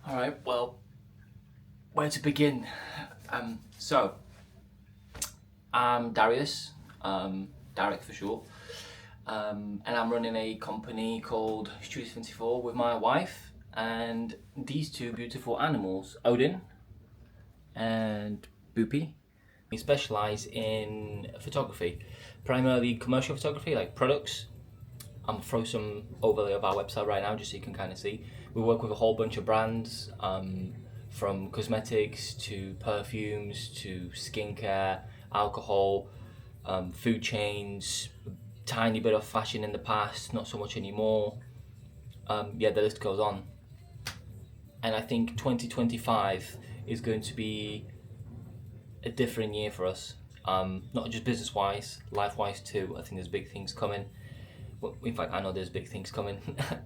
All right, well, where to begin? So, I'm Darius, Darek for short, and I'm running a company called Studio 24 with my wife and these two beautiful animals, Odin and Boopy. We specialise in photography, primarily commercial photography, like products. I'm gonna throw some overlay of our website right now just so you can kind of see. We work with a whole bunch of brands, from cosmetics to perfumes to skincare, alcohol, food chains, tiny bit of fashion in the past, not so much anymore. Yeah, the list goes on. And I think 2025 is going to be a different year for us. Not just business wise, life wise too. I think there's big things coming. Well, in fact, I know there's big things coming.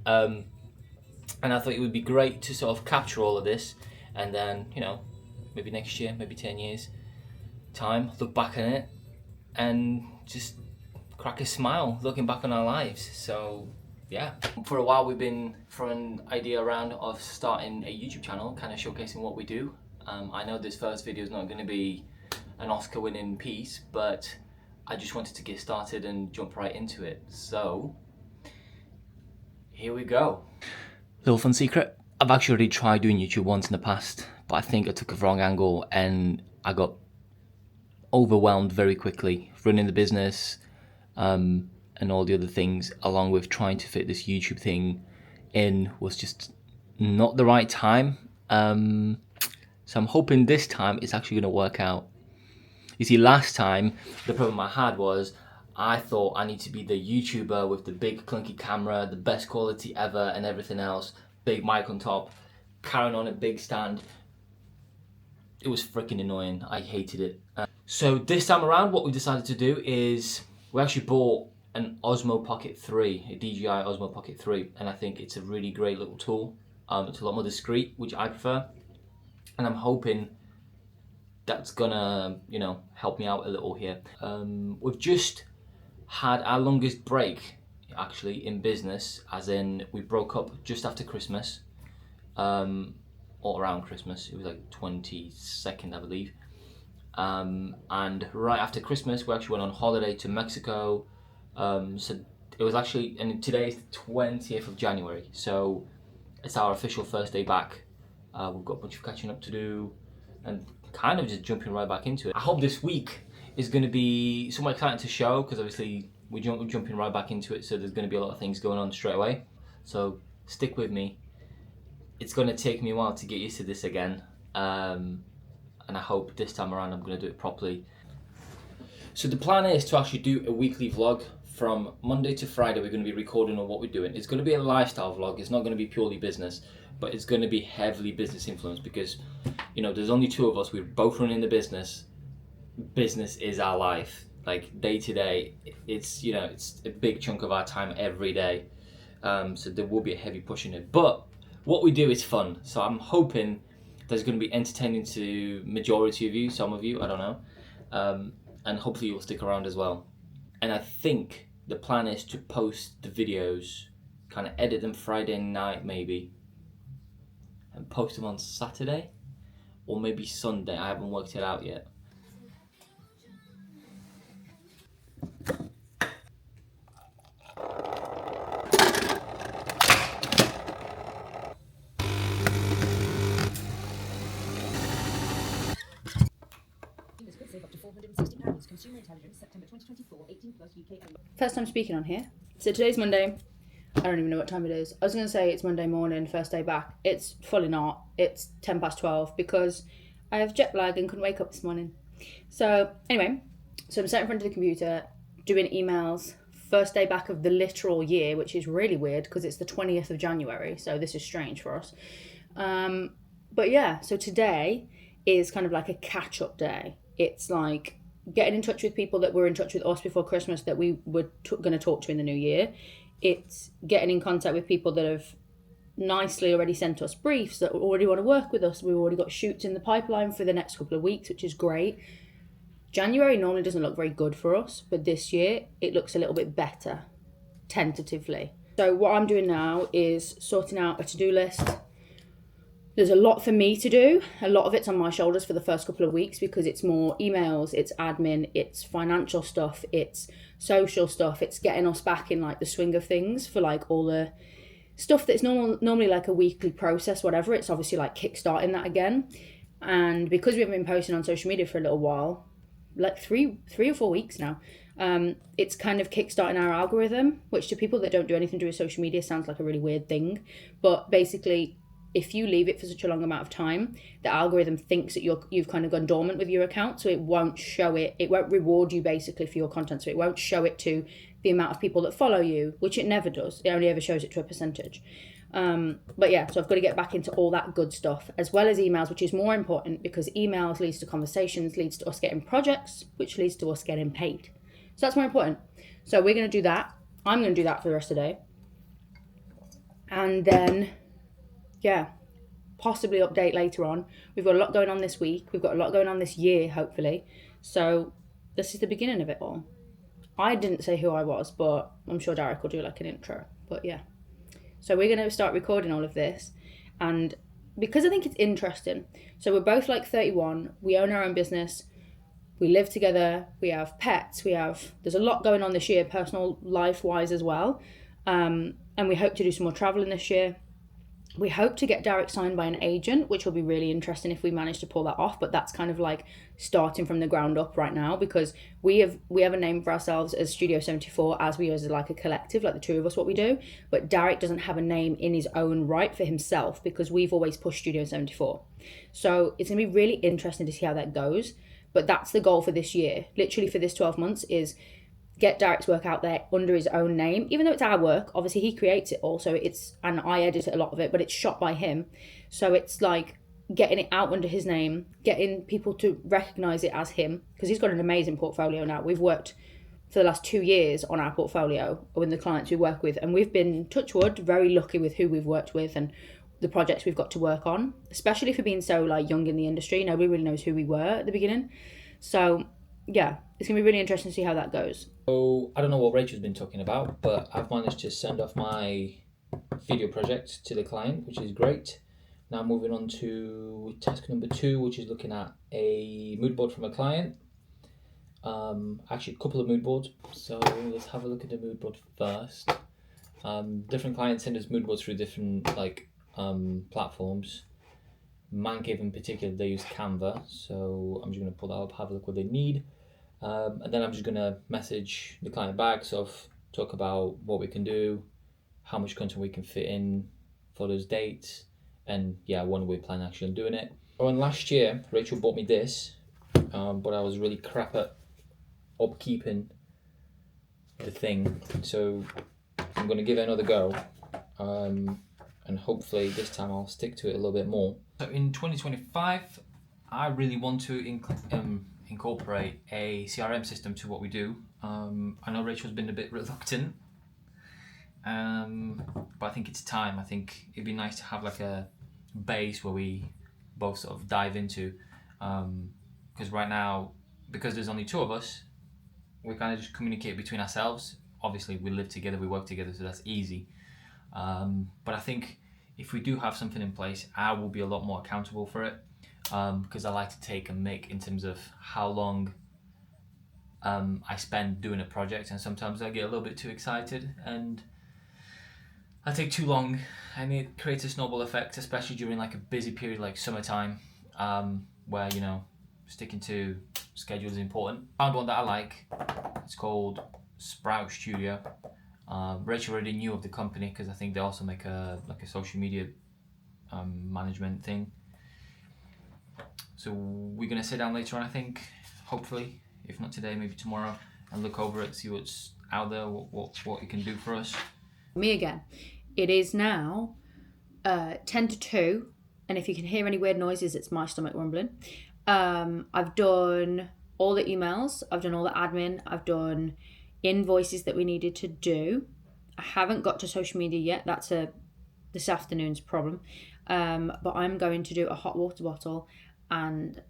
And I thought it would be great to sort of capture all of this and then, maybe next year, maybe 10 years time, look back on it and just crack a smile looking back on our lives. So yeah, for a while we've been throwing an idea around of starting a YouTube channel, kind of showcasing what we do. I know this first video is not going to be an Oscar winning piece, but I just wanted to get started and jump right into it. So here we go. Little fun secret, I've actually already tried doing YouTube once in the past, but I think I took a wrong angle and I got overwhelmed very quickly running the business and all the other things, along with trying to fit this YouTube thing in, was just not the right time. So I'm hoping this time it's actually going to work out. You see, last time the problem I had was I thought I need to be the YouTuber with the big clunky camera, the best quality ever and everything else, big mic on top, carrying on a big stand. It was freaking annoying. I hated it. So this time around, what we decided to do is we actually bought an Osmo Pocket 3, a DJI Osmo Pocket 3, and I think it's a really great little tool. It's a lot more discreet, which I prefer, and I'm hoping that's gonna, help me out a little here. We've just had our longest break actually in business, as in we broke up just after Christmas, or around Christmas. It was like 22nd, I believe. And right after Christmas, we actually went on holiday to Mexico. So it was actually, and today is the 20th of January, so it's our official first day back. We've got a bunch of catching up to do and kind of just jumping right back into it. I hope this week is going to be somewhat exciting to show, because obviously we're jumping right back into it, so there's going to be a lot of things going on straight away. So stick with me. It's going to take me a while to get used to this again, and I hope this time around I'm going to do it properly. So the plan is to actually do a weekly vlog. From Monday to Friday we're going to be recording on what we're doing. It's going to be a lifestyle vlog. It's not going to be purely business, but it's going to be heavily business influenced, because there's only two of us. We're both running the business. Business is our life, like day to day. It's it's a big chunk of our time every day. So there will be a heavy push in it, but what we do is fun. So I'm hoping there's going to be entertaining to majority of you, some of you, I don't know, and hopefully you'll stick around as well. And I think the plan is to post the videos, kind of edit them Friday night maybe, and post them on Saturday or maybe Sunday. I haven't worked it out yet. First time speaking on here. So today's Monday. I don't even know what time it is. I was going to say it's Monday morning, first day back. It's fully not. It's 12:10 because I have jet lag and couldn't wake up this morning. So anyway, I'm sat in front of the computer doing emails. First day back of the literal year, which is really weird because it's the 20th of January. So this is strange for us. But yeah, so today is kind of like a catch-up day. It's like getting in touch with people that were in touch with us before Christmas that we were going to talk to in the new year. It's getting in contact with people that have nicely already sent us briefs that already want to work with us. We've already got shoots in the pipeline for the next couple of weeks, which is great. January normally doesn't look very good for us, but this year it looks a little bit better, tentatively. So what I'm doing now is sorting out a to-do list There's a lot for me to do. A lot of it's on my shoulders for the first couple of weeks because it's more emails, it's admin, it's financial stuff, it's social stuff, it's getting us back in like the swing of things for like all the stuff that's normally like a weekly process, whatever. It's obviously like kickstarting that again. And because we haven't been posting on social media for a little while, like three or 4 weeks now, it's kind of kickstarting our algorithm, which to people that don't do anything to do with social media sounds like a really weird thing. But basically, if you leave it for such a long amount of time, the algorithm thinks that you've kind of gone dormant with your account, so it won't show it. It won't reward you basically for your content, so it won't show it to the amount of people that follow you, which it never does. It only ever shows it to a percentage. But yeah, so I've got to get back into all that good stuff, as well as emails, which is more important because emails leads to conversations, leads to us getting projects, which leads to us getting paid. So that's more important. So we're going to do that. I'm going to do that for the rest of the day. And then, yeah, possibly update later on. We've got a lot going on this week. We've got a lot going on this year, hopefully. So this is the beginning of it all. I didn't say who I was, but I'm sure Darek will do like an intro. But yeah. So we're going to start recording all of this. And because I think it's interesting. So we're both like 31. We own our own business. We live together. We have pets. There's a lot going on this year, personal life-wise as well. And we hope to do some more traveling this year. We hope to get Darek signed by an agent, which will be really interesting if we manage to pull that off. But that's kind of like starting from the ground up right now because we have a name for ourselves as Studio 74, as we as like a collective, like the two of us, what we do. But Darek doesn't have a name in his own right for himself because we've always pushed Studio 74. So it's going to be really interesting to see how that goes. But that's the goal for this year. Literally for this 12 months is get Darek's work out there under his own name, even though it's our work. Obviously he creates it all, and I edit a lot of it, but it's shot by him. So it's like getting it out under his name, getting people to recognize it as him, because he's got an amazing portfolio now. We've worked for the last 2 years on our portfolio with the clients we work with, and we've been, touch wood, very lucky with who we've worked with and the projects we've got to work on, especially for being so like young in the industry. Nobody really knows who we were at the beginning. So yeah, it's going to be really interesting to see how that goes. So I don't know what Rachel's been talking about, but I've managed to send off my video project to the client, which is great. Now moving on to task number 2, which is looking at a mood board from a client. Actually, a couple of mood boards. So let's have a look at the mood board first. Different clients send us mood boards through different platforms. Man Cave in particular, they use Canva, so I'm just going to pull that up, have a look what they need, and then I'm just going to message the client back, sort of talk about what we can do, how much content we can fit in for those dates, and yeah, when we plan actually on doing it. Oh, and last year Rachel bought me this, but I was really crap at upkeeping the thing, so I'm going to give it another go. And hopefully this time I'll stick to it a little bit more. So in 2025, I really want to incorporate a CRM system to what we do. I know Rachel's been a bit reluctant, but I think it's time. I think it'd be nice to have like a base where we both sort of dive into. Because right now, because there's only 2 of us, we kind of just communicate between ourselves. Obviously we live together, we work together, so that's easy. But I think if we do have something in place, I will be a lot more accountable for it, because I like to take and make in terms of how long I spend doing a project, and sometimes I get a little bit too excited and I take too long, and it creates a snowball effect, especially during like a busy period like summertime, where sticking to schedule is important. Found one that I like. It's called Sprout Studio. Rachel already knew of the company because I think they also make a social media management thing. So we're gonna sit down later on, I think, hopefully, if not today, maybe tomorrow, and look over it, see what's out there, what it can do for us. Me again. It is now 10 to 2, and if you can hear any weird noises, it's my stomach rumbling. I've done all the emails, I've done all the admin, I've done invoices that we needed to do. I haven't got to social media yet. That's this afternoon's problem. But I'm going to do a hot water bottle and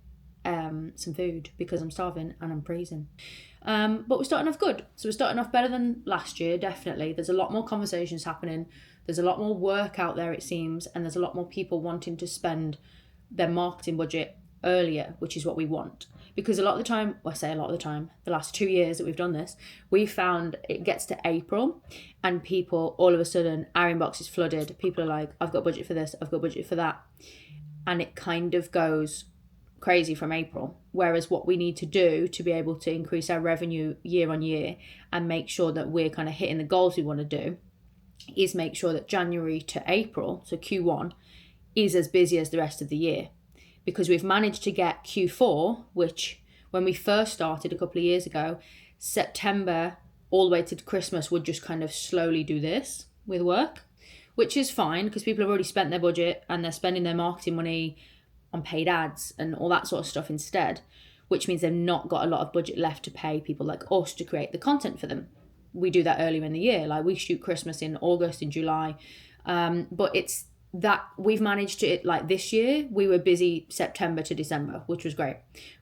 some food because I'm starving and I'm freezing. But we're starting off good. So we're starting off better than last year, definitely. There's a lot more conversations happening. There's a lot more work out there, it seems, and there's a lot more people wanting to spend their marketing budget earlier, which is what we want. Because a lot of the time, well, I say a lot of the time, the last 2 years that we've done this, we found it gets to April and people, all of a sudden, our inbox is flooded. People are like, I've got budget for this, I've got budget for that. And it kind of goes crazy from April. Whereas what we need to do to be able to increase our revenue year on year and make sure that we're kind of hitting the goals we want to do is make sure that January to April, so Q1, is as busy as the rest of the year. Because we've managed to get Q4, which when we first started a couple of years ago, September all the way to Christmas would just kind of slowly do this with work, which is fine because people have already spent their budget and they're spending their marketing money on paid ads and all that sort of stuff instead, which means they've not got a lot of budget left to pay people like us to create the content for them. We do that earlier in the year, like we shoot Christmas in August, in July, but it's that we've managed to, like this year, we were busy September to December, which was great.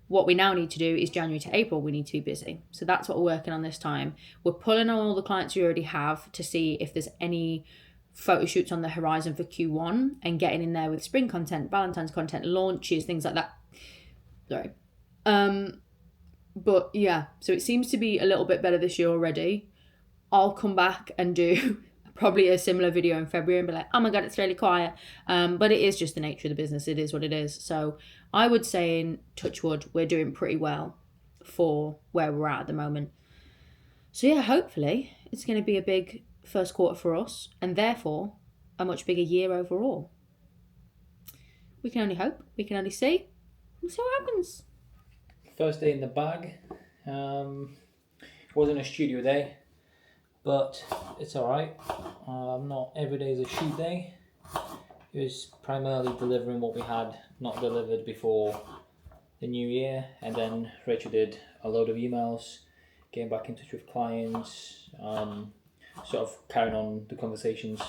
What we now need to do is January to April, we need to be busy. So that's what we're working on this time. We're pulling on all the clients we already have to see if there's any photo shoots on the horizon for Q1 and getting in there with spring content, Valentine's content, launches, things like that. Sorry. But yeah, so it seems to be a little bit better this year already. I'll come back and do probably a similar video in February and be like, oh my God, it's really quiet. But it is just the nature of the business. It is what it is. So I would say in touch wood, we're doing pretty well for where we're at the moment. So yeah, hopefully it's going to be a big first quarter for us and therefore a much bigger year overall. We can only hope. We can only see. We'll see what happens. First day in the bag. Wasn't a studio day, but it's alright. Not every day is a shoot day. It was primarily delivering what we had not delivered before the new year, and then Rachel did a load of emails, getting back in touch with clients, sort of carrying on the conversations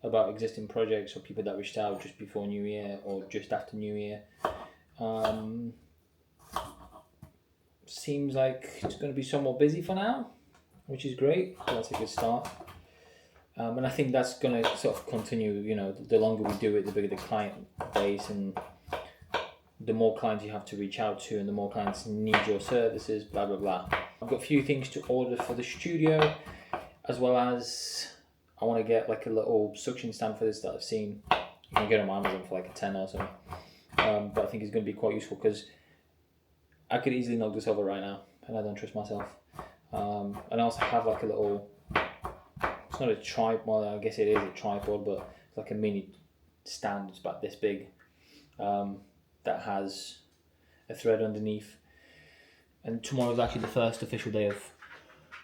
about existing projects or people that reached out just before New Year or just after New Year. Seems like it's going to be somewhat busy for now, which is great. That's a good start. And I think that's going to sort of continue, you know, the longer we do it, the bigger the client base and the more clients you have to reach out to and the more clients need your services, blah, blah, blah. I've got a few things to order for the studio, as well as I want to get like a little suction stand for this that I've seen. You can get it on Amazon for like a 10 or something. But I think it's going to be quite useful because I could easily knock this over right now and I don't trust myself. And I also have like a little, it's not a tripod, well, I guess it is a tripod, but it's like a mini stand. It's about this big, that has a thread underneath. And tomorrow is actually the first official day of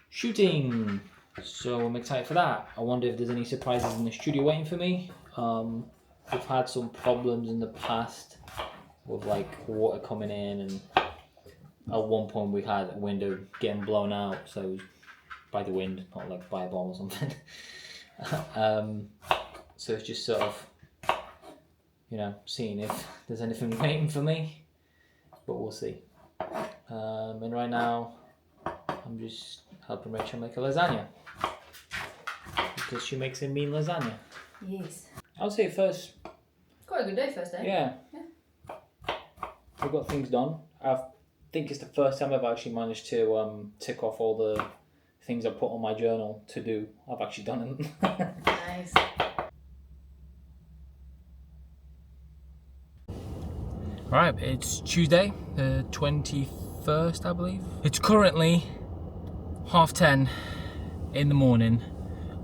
shooting, so I'm excited for that. I wonder if there's any surprises in the studio waiting for me. We've had some problems in the past with like water coming in, and at one point we had a window getting blown out, so it was by the wind, not like by a bomb or something. So it's just sort of, you know, seeing if there's anything waiting for me, but we'll see. And right now I'm just helping Rachel make a lasagna because she makes a mean lasagna. Yes. I would say first. Quite a good day first day. Yeah. We've got things done. I think it's the first time I've actually managed to tick off all the things I put on my journal to do. I've actually done them. Nice. Right, it's Tuesday, the 21st, I believe. It's currently 10:30 in the morning.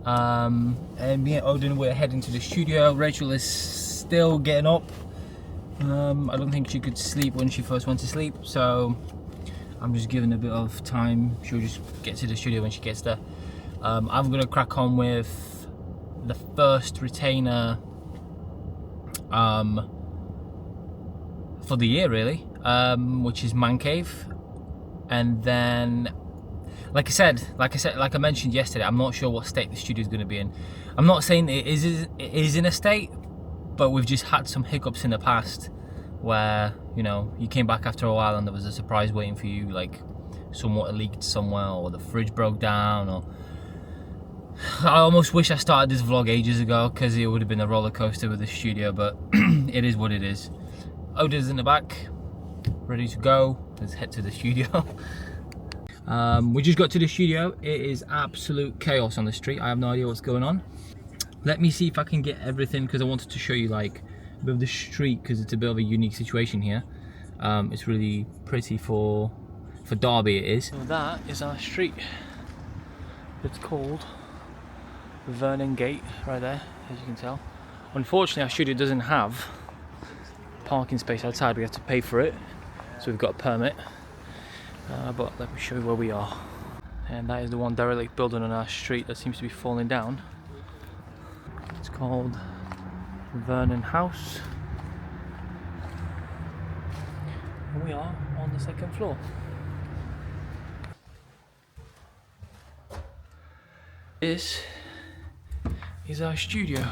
And me and Odin, we're heading to the studio. Rachel is still getting up. I don't think she could sleep when she first went to sleep, so I'm just giving a bit of time. She'll just get to the studio when she gets there. I'm gonna crack on with the first retainer for the year, really, which is Man Cave, and then like I mentioned yesterday, I'm not sure what state the studio is going to be in. I'm not saying it is in a state, but we've just had some hiccups in the past where, you know, you came back after a while and there was a surprise waiting for you, like some water leaked somewhere or the fridge broke down or I almost wish I started this vlog ages ago because it would have been a roller coaster with the studio, but it is what it is. Oda's in the back, ready to go. Let's head to the studio. We just got to the studio. It is absolute chaos on the street. I have no idea what's going on. Let me see if I can get everything, because I wanted to show you like a bit of the street, because it's a bit of a unique situation here. It's really pretty for Derby, it is. So that is our street. It's called Vernon Gate right there, as you can tell. Unfortunately, our studio doesn't have parking space outside. We have to pay for it, so we've got a permit. But let me show you where we are. And that is the one derelict building on our street that seems to be falling down. It's called Vernon House. And we are on the second floor. This is our studio.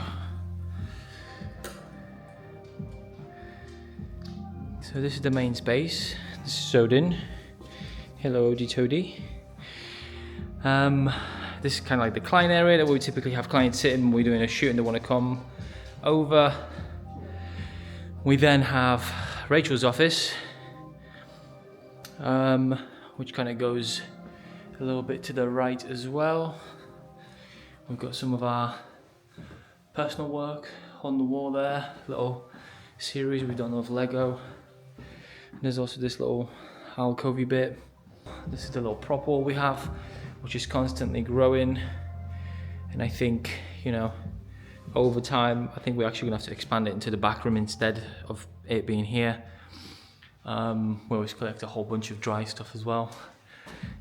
So this is the main space. This is Odin. Hello, Odie Toady. This is kind of like the client area that we typically have clients sitting when we're doing a shoot and they want to come over. We then have Rachel's office, which kind of goes a little bit to the right as well. We've got some of our personal work on the wall there, little series we've done of Lego. And there's also this little alcovey bit. This is the little prop wall we have, which is constantly growing. And I think, you know, over time, I think we're actually gonna have to expand it into the back room instead of it being here. We always collect a whole bunch of dry stuff as well.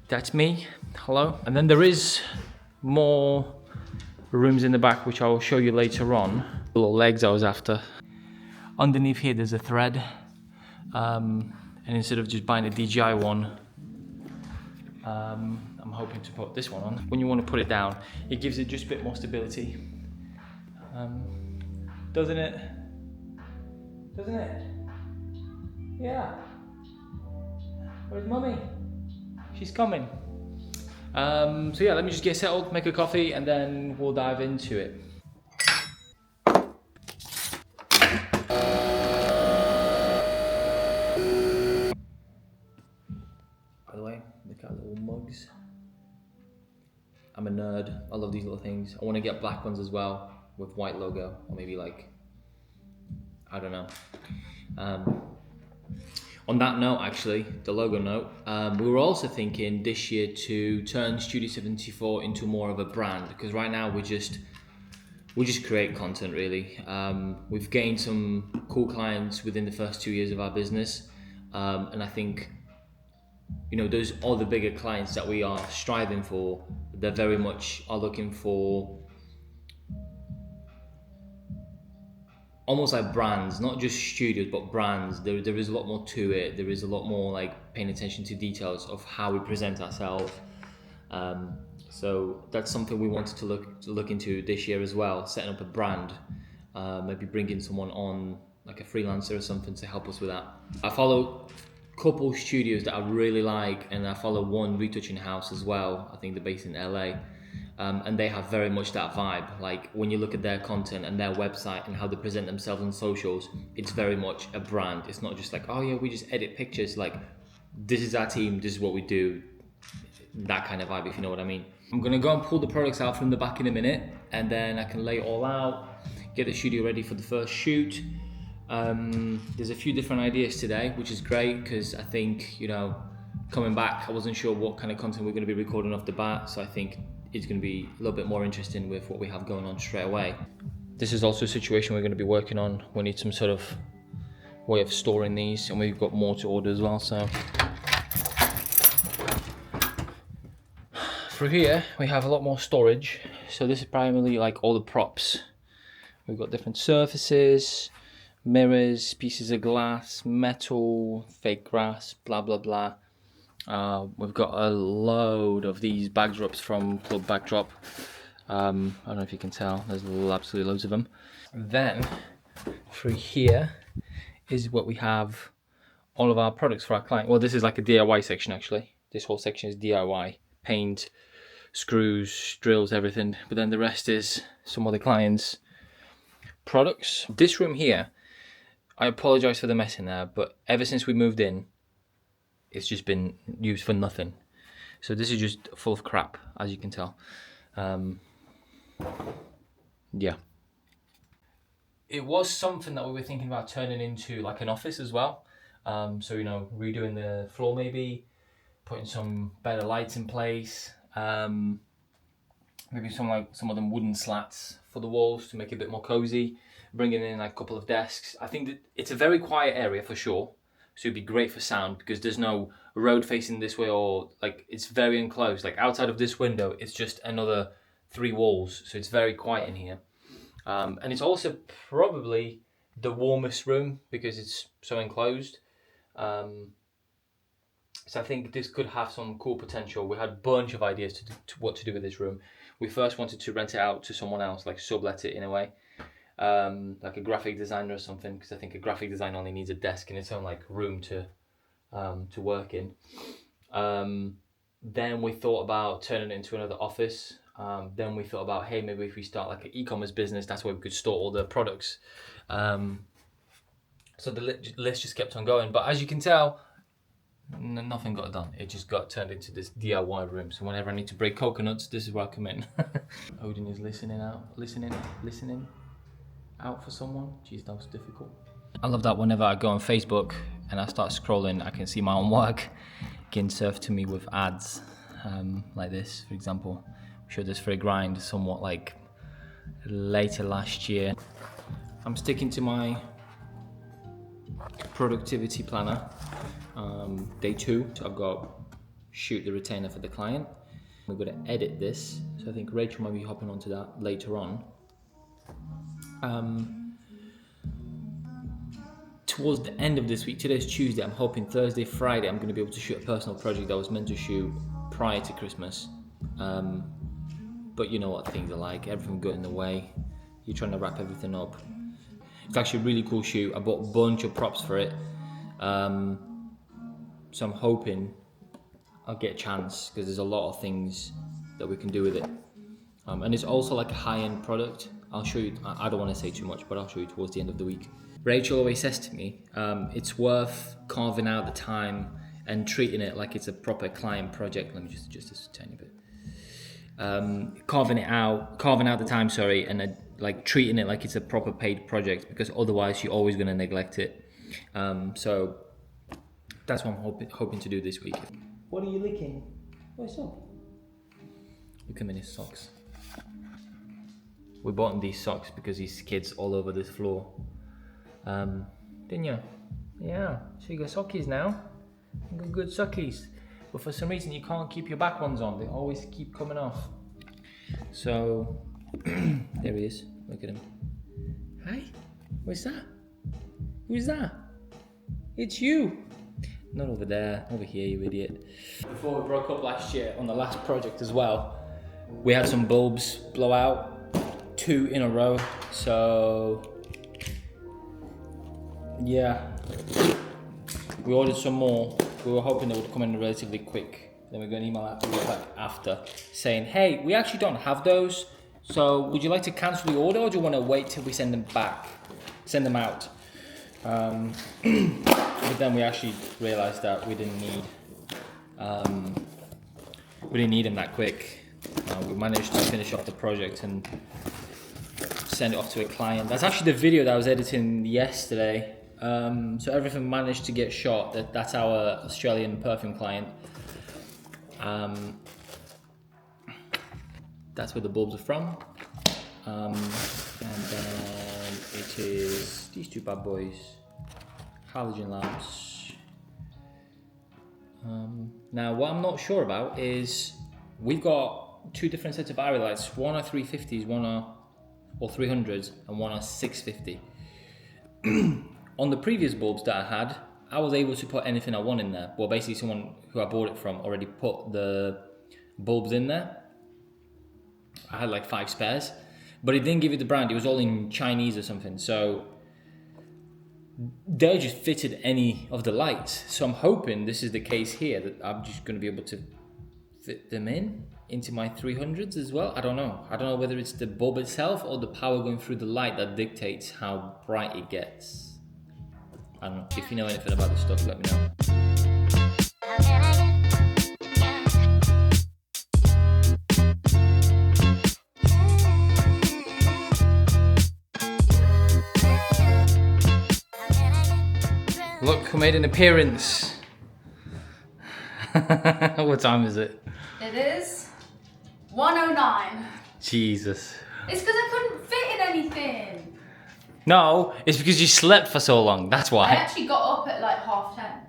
That's me, hello. And then there is more rooms in the back, which I will show you later on. The little legs I was after. Underneath here, there's a thread. And instead of just buying a DJI one, I'm hoping to put this one on. When you want to put it down, it gives it just a bit more stability. Doesn't it? Doesn't it? Yeah. Where's Mummy? She's coming. So yeah, let me just get settled, make a coffee, and then we'll dive into it. By the way, look at little mugs. I'm a nerd. I love these little things. I want to get black ones as well with white logo, or maybe like, I don't know. On that note, actually, the logo note, we were also thinking this year to turn Studio 74 into more of a brand, because right now we just create content really. We've gained some cool clients within the first 2 years of our business, and I think, you know, those are the bigger clients that we are striving for. They very much are looking for almost like brands, not just studios, but brands. There is a lot more to it. There is a lot more like paying attention to details of how we present ourselves. So that's something we wanted to look into this year as well, setting up a brand, maybe bringing someone on, like a freelancer or something, to help us with that. I follow a couple studios that I really like, and I follow one retouching house as well. I think they're based in LA. And they have very much that vibe. Like when you look at their content and their website and how they present themselves on socials, it's very much a brand. It's not just like, oh yeah, we just edit pictures. Like, this is our team, this is what we do. That kind of vibe, if you know what I mean. I'm gonna go and pull the products out from the back in a minute, and then I can lay it all out, get the studio ready for the first shoot. There's a few different ideas today, which is great, because I think, you know, coming back, I wasn't sure what kind of content we're gonna be recording off the bat, so I think it's going to be a little bit more interesting with what we have going on straight away. This is also a situation we're going to be working on. We need some sort of way of storing these, and we've got more to order as well. So through here we have a lot more storage. So this is primarily like all the props. We've got different surfaces, mirrors, pieces of glass, metal, fake grass, blah blah blah. We've got a load of these backdrops from Club Backdrop. I don't know if you can tell, there's absolutely loads of them. Then through here is what we have, all of our products for our client. Well, this is like a DIY section actually. This whole section is DIY, paint, screws, drills, everything. But then the rest is some other clients' products. This room here, I apologise for the mess in there, but ever since we moved in, it's just been used for nothing. So this is just full of crap, as you can tell. Yeah. It was something that we were thinking about turning into like an office as well. So, you know, redoing the floor maybe, putting some better lights in place, maybe some of them wooden slats for the walls to make it a bit more cozy, bringing in like a couple of desks. I think that it's a very quiet area for sure, so it'd be great for sound because there's no road facing this way, or like it's very enclosed. Like outside of this window, it's just another 3 walls, so it's very quiet in here. And it's also probably the warmest room because it's so enclosed. So I think this could have some cool potential. We had a bunch of ideas to what to do with this room. We first wanted to rent it out to someone else, like sublet it in a way, like a graphic designer or something, because I think a graphic designer only needs a desk in its own like room to work in. Then we thought about turning it into another office. Then we thought about, hey, maybe if we start like an e-commerce business, that's where we could store all the products. So the list just kept on going. But as you can tell, nothing got done. It just got turned into this DIY room. So whenever I need to break coconuts, this is where I come in. Odin is listening out for someone. Jeez, that was difficult. I love that whenever I go on Facebook and I start scrolling, I can see my own work getting served to me with ads like this, for example. We showed this for a grind somewhat like later last year. I'm sticking to my productivity planner. Day 2, so I've got shoot the retainer for the client. We're going to edit this, so I think Rachel might be hopping onto that later on. Towards the end of this week, today's Tuesday, I'm hoping Thursday, Friday, I'm going to be able to shoot a personal project that I was meant to shoot prior to Christmas. But you know what things are like, everything got in the way. You're trying to wrap everything up. It's actually a really cool shoot. I bought a bunch of props for it. So I'm hoping I'll get a chance because there's a lot of things that we can do with it. And it's also like a high-end product. I'll show you, I don't want to say too much, but I'll show you towards the end of the week. Rachel always says to me, it's worth carving out the time and treating it like it's a proper client project. Let me just adjust this a tiny bit. Carving out the time, and like treating it like it's a proper paid project, because otherwise you're always going to neglect it. So that's what I'm hoping to do this week. What are you licking? What's up? Look at his socks. We bought him these socks because he's kids all over this floor. Didn't you? Yeah. So you got sockies now. You got good sockies. But for some reason you can't keep your back ones on. They always keep coming off. So there he is. Look at him. Hi. What's that? Who's that? It's you. Not over there, over here, you idiot. Before we broke up last year on the last project as well, we had some bulbs blow out, 2 in a row. So yeah, we ordered some more. We were hoping they would come in relatively quick. Then we got an email back after saying, hey, we actually don't have those. So would you like to cancel the order, or do you want to wait till we send them out? But then we actually realised that we didn't need them that quick. We managed to finish off the project and send it off to a client. That's actually the video that I was editing yesterday. So everything managed to get shot. That's our Australian perfume client. That's where the bulbs are from. And then it is these 2 bad boys, halogen lamps. Now what I'm not sure about is we've got 2 different sets of area lights. One are 350s, one are 300s, and one are 650. On the previous bulbs that I had, I was able to put anything I want in there. Well, basically someone who I bought it from already put the bulbs in there. I had like 5 spares, but it didn't give you the brand. It was all in Chinese or something. So they just fitted any of the lights. So I'm hoping this is the case here, that I'm just going to be able to fit them in. into my 300s as well. I don't know whether it's the bulb itself or the power going through the light that dictates how bright it gets. I don't know. If you know anything about this stuff, let me know. Look who made an appearance. What time is it? It is 1:09. Jesus. It's because I couldn't fit in anything. No, it's because you slept for so long, that's why. I actually got up at like 10:30.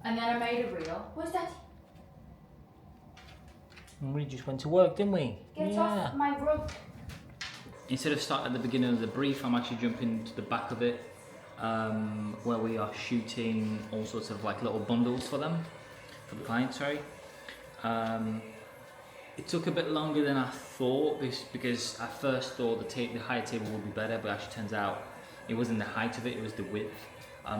And then I made a reel. Where's Daddy? We just went to work, didn't we? Get off my rug. Instead of starting at the beginning of the brief, I'm actually jumping to the back of it, where we are shooting all sorts of like little bundles for them, for the client, sorry. It took a bit longer than I thought because I first thought the higher table would be better, but actually turns out it wasn't the height of it, it was the width.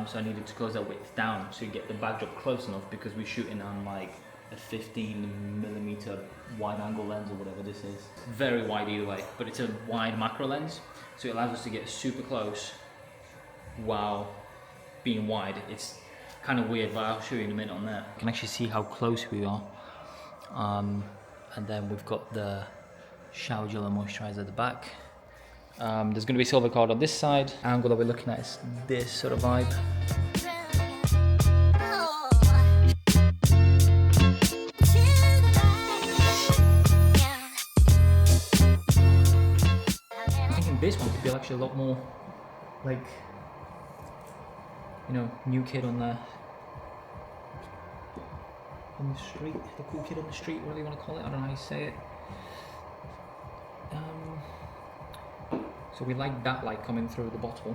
So I needed to close that width down so you get the backdrop close enough because we're shooting on like a 15mm wide angle lens or whatever this is. Very wide either way, but it's a wide macro lens, so it allows us to get super close while being wide. It's kind of weird, but I'll show you in a minute on that. You can actually see how close we are. And then we've got the shower gel and moisturizer at the back. There's going to be silver card on this side. Angle that we're looking at is this sort of vibe. I'm thinking this one could be actually a lot more like, you know, new kid on the street, the cool kid on the street, whatever you want to call it, I don't know how you say it. So we like that light coming through the bottle.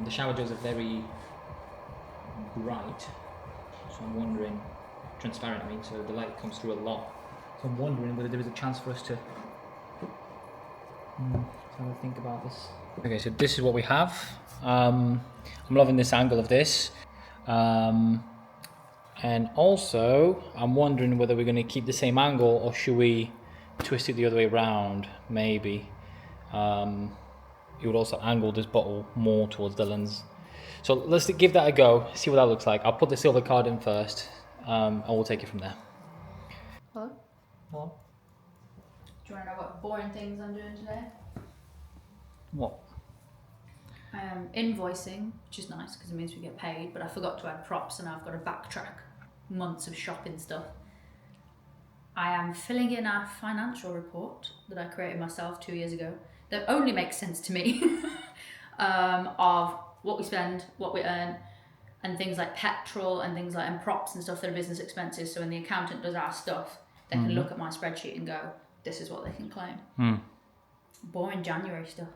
The shower gels are very bright, so I'm wondering, transparent I mean, so the light comes through a lot. So I'm wondering whether there is a chance for us to have a think about this. Okay, so this is what we have. I'm loving this angle of this. And also, I'm wondering whether we're going to keep the same angle or should we twist it the other way around, maybe. It would also angle this bottle more towards the lens. So let's give that a go, see what that looks like. I'll put the silver card in first, and we'll take it from there. Hello? Hello? Do you want to know what boring things I'm doing today? What? I am invoicing, which is nice because it means we get paid, but I forgot to add props and I've got to backtrack months of shopping stuff. I am filling in our financial report that I created myself 2 years ago that only makes sense to me of what we spend, what we earn, and things like petrol and things like and props and stuff that are business expenses. So when the accountant does our stuff, they can look at my spreadsheet and go, this is what they can claim. Boring January stuff.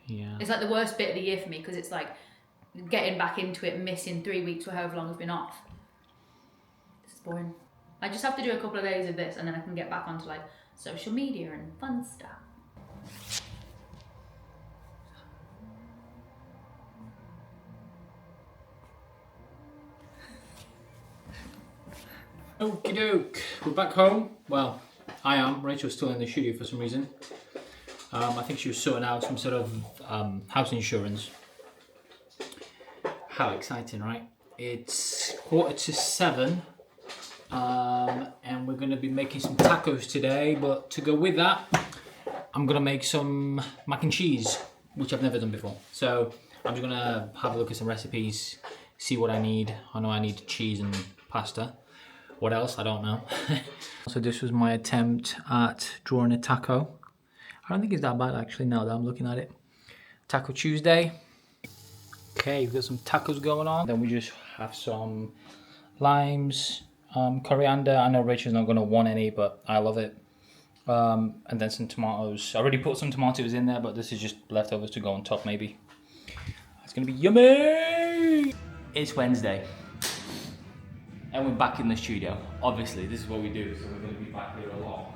Yeah. It's like the worst bit of the year for me because it's like getting back into it, missing 3 weeks or however long I've been off. This is boring. I just have to do a couple of days of this and then I can get back onto like social media and fun stuff. Okie doke, we're back home. Well, I am. Rachel's still in the studio for some reason. I think she was sorting out some sort of house insurance. How exciting, right? It's 6:45, and we're going to be making some tacos today. But to go with that, I'm going to make some mac and cheese, which I've never done before. So I'm just going to have a look at some recipes, see what I need. I know I need cheese and pasta. What else? I don't know. So this was my attempt at drawing a taco. I don't think it's that bad actually now that I'm looking at it. Taco Tuesday. Okay, we've got some tacos going on. Then we just have some limes, coriander. I know Rachel's not going to want any, but I love it. And then some tomatoes. I already put some tomatoes in there, but this is just leftovers to go on top maybe. It's going to be yummy! It's Wednesday. And we're back in the studio. Obviously, this is what we do, so we're going to be back here a lot.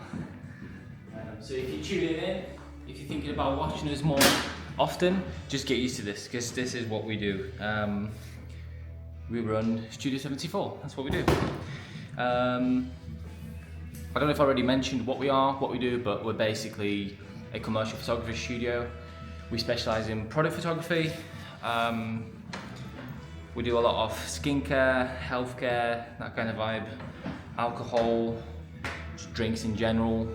So if you're tuning in, if you're thinking about watching us more often, just get used to this, because this is what we do. We run Studio 74, that's what we do. I don't know if I already mentioned what we are, what we do, but we're basically a commercial photography studio. We specialize in product photography. We do a lot of skincare, healthcare, that kind of vibe, alcohol, just drinks in general.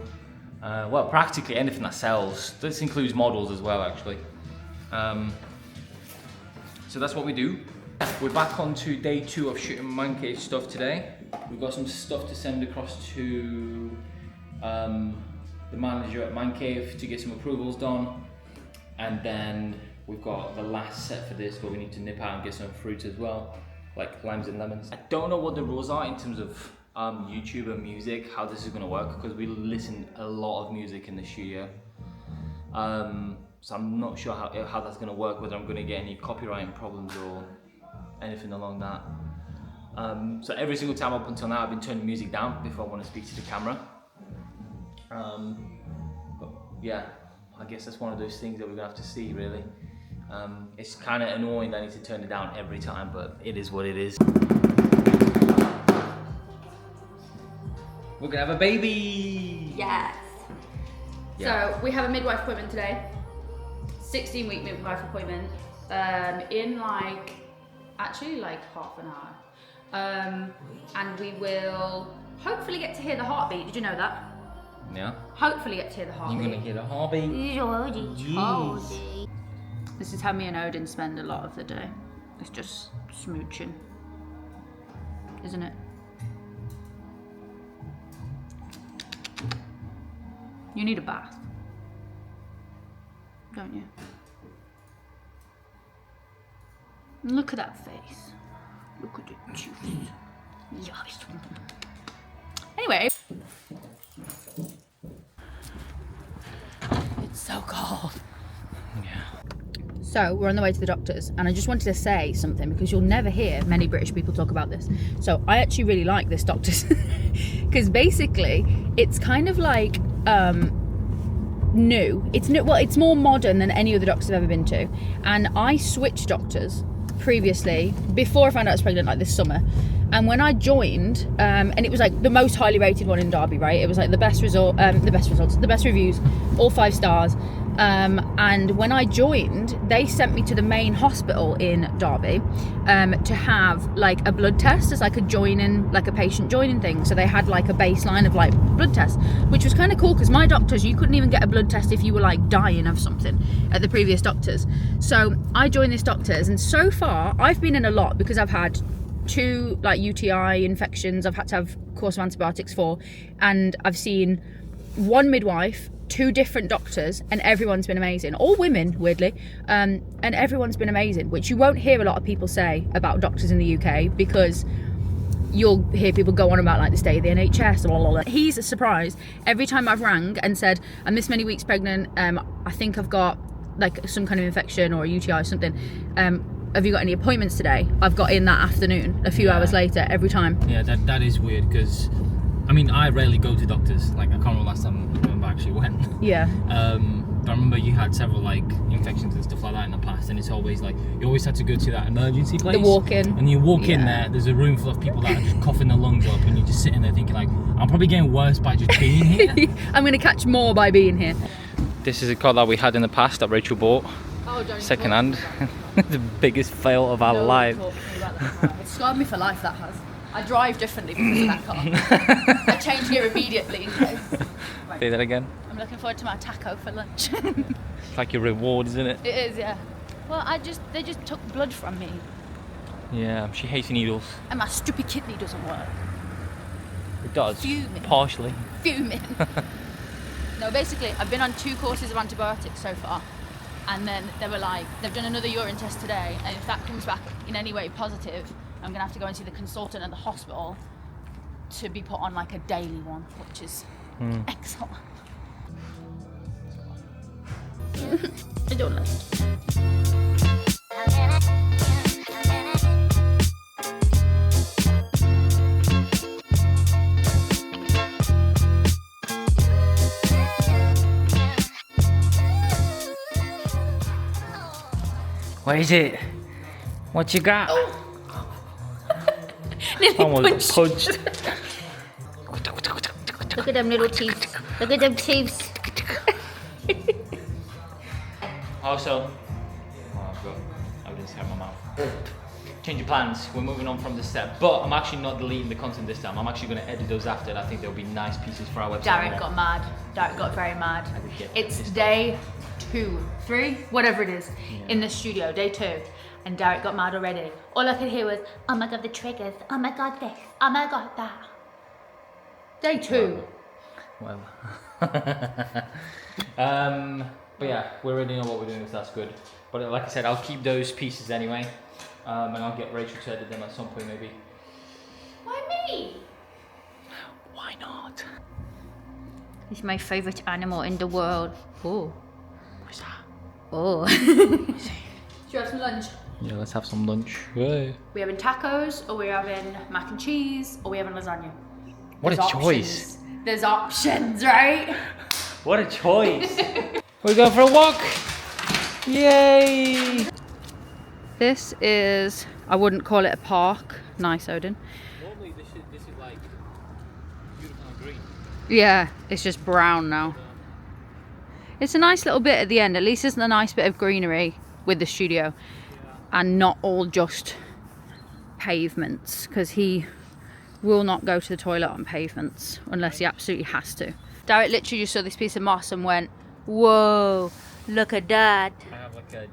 Well, practically anything that sells. This includes models as well, actually. So that's what we do. We're back on to day 2 of shooting man cave stuff today. We've got some stuff to send across to the manager at Man Cave to get some approvals done. And then we've got the last set for this, but we need to nip out and get some fruit as well, like limes and lemons. I don't know what the rules are in terms of YouTube and music, how this is going to work, because we listen a lot of music in the studio. So I'm not sure how that's going to work, whether I'm going to get any copyright problems or anything along that. So every single time up until now I've been turning music down before I want to speak to the camera. But yeah, I guess that's one of those things that we're going to have to see, really. It's kind of annoying that I need to turn it down every time, but it is what it is. We're going to have a baby! Yes. Yeah. So we have a midwife appointment today. 16-week midwife appointment. In actually half an hour. And we will hopefully get to hear the heartbeat. Did you know that? Yeah. Hopefully get to hear the heartbeat. You're gonna hear the heartbeat. Yes. This is how me and Odin spend a lot of the day. It's just smooching, isn't it? You need a bath, don't you? Look at that face. Look at the juice. Yes. Anyway. It's so cold. Yeah. So we're on the way to the doctors, and I just wanted to say something because you'll never hear many British people talk about this. So I actually really like this doctor's because basically it's kind of like new. It's new. Well, it's more modern than any other doctors I've ever been to. And I switched doctors previously before I found out I was pregnant, like this summer. And when I joined, and it was like the most highly rated one in Derby, right? It was like the best reviews, all 5 stars. And when I joined, they sent me to the main hospital in Derby to have like a blood test as like a patient joining thing. So they had like a baseline of like blood tests, which was kind of cool because my doctors, you couldn't even get a blood test if you were like dying of something at the previous doctors. So I joined this doctors, and so far I've been in a lot because I've had 2 like UTI infections I've had to have a course of antibiotics for, and I've seen 1 midwife, 2 different doctors, and everyone's been amazing. All women, weirdly, and everyone's been amazing, which you won't hear a lot of people say about doctors in the UK, because you'll hear people go on about like the state of the NHS, blah, blah, blah. He's surprised every time I've rang and said I'm this many weeks pregnant, I think I've got like some kind of infection or a UTI or something, have you got any appointments today? I've got in that afternoon, a few hours later, every time. Yeah, that is weird, because I mean, I rarely go to doctors. Like, I can't remember last time I actually went. Yeah. But I remember you had several like infections and stuff like that in the past, and it's always like you always had to go to that emergency place. The walk-in. And you walk in there's a room full of people that are just coughing their lungs up, and you're just sitting there thinking like, I'm probably getting worse by just being here. I'm gonna catch more by being here. This is a car that we had in the past that Rachel bought. Oh, don't second hand. The biggest fail of our life. It scarred me for life, that has. I drive differently because of that car. I change gear immediately in case. Right. Say that again. I'm looking forward to my taco for lunch. It's like your reward, isn't it? It is, yeah. Well, they just took blood from me. Yeah, she hates needles. And my stupid kidney doesn't work. It does. Fuming. Partially. Fuming. No, basically, I've been on 2 courses of antibiotics so far. And then they were like, they've done another urine test today, and if that comes back in any way positive, I'm gonna have to go and see the consultant at the hospital to be put on like a daily one, which is excellent. I don't like it. What is it? What you got? Nearly Almost punched. Look at them little teeth. Look at them teeth. Also, I've got evidence here in my mouth. Change of plans. We're moving on from this step, but I'm actually not deleting the content this time. I'm actually going to edit those after, and I think there'll be nice pieces for our website. Derek got mad. Derek got very mad. It's day 2, 3, whatever it is, in the studio, day 2, and Derek got mad already. All I could hear was, oh my god, the triggers. Oh my god, this. Oh my god, that. Day 2. Well. But yeah, we already know what we're doing, so that's good. But like I said, I'll keep those pieces anyway, and I'll get Rachel to edit them at some point maybe. Why me? Why not? He's my favourite animal in the world. Oh. What's that? Oh. Should we have some lunch? Yeah, let's have some lunch. Yay. We having tacos, or we having mac and cheese, or we having lasagna? What There's a choice. There's options, right? What a choice. We're going for a walk. Yay. This is, I wouldn't call it a park. Nice, Odin. Normally this is like beautiful and green. Yeah, it's just brown now. It's a nice little bit at the end. At least it's a nice bit of greenery with the studio. And not all just pavements, because he will not go to the toilet on pavements unless he absolutely has to. Derek literally just saw this piece of moss and went, whoa, look at that. I have like a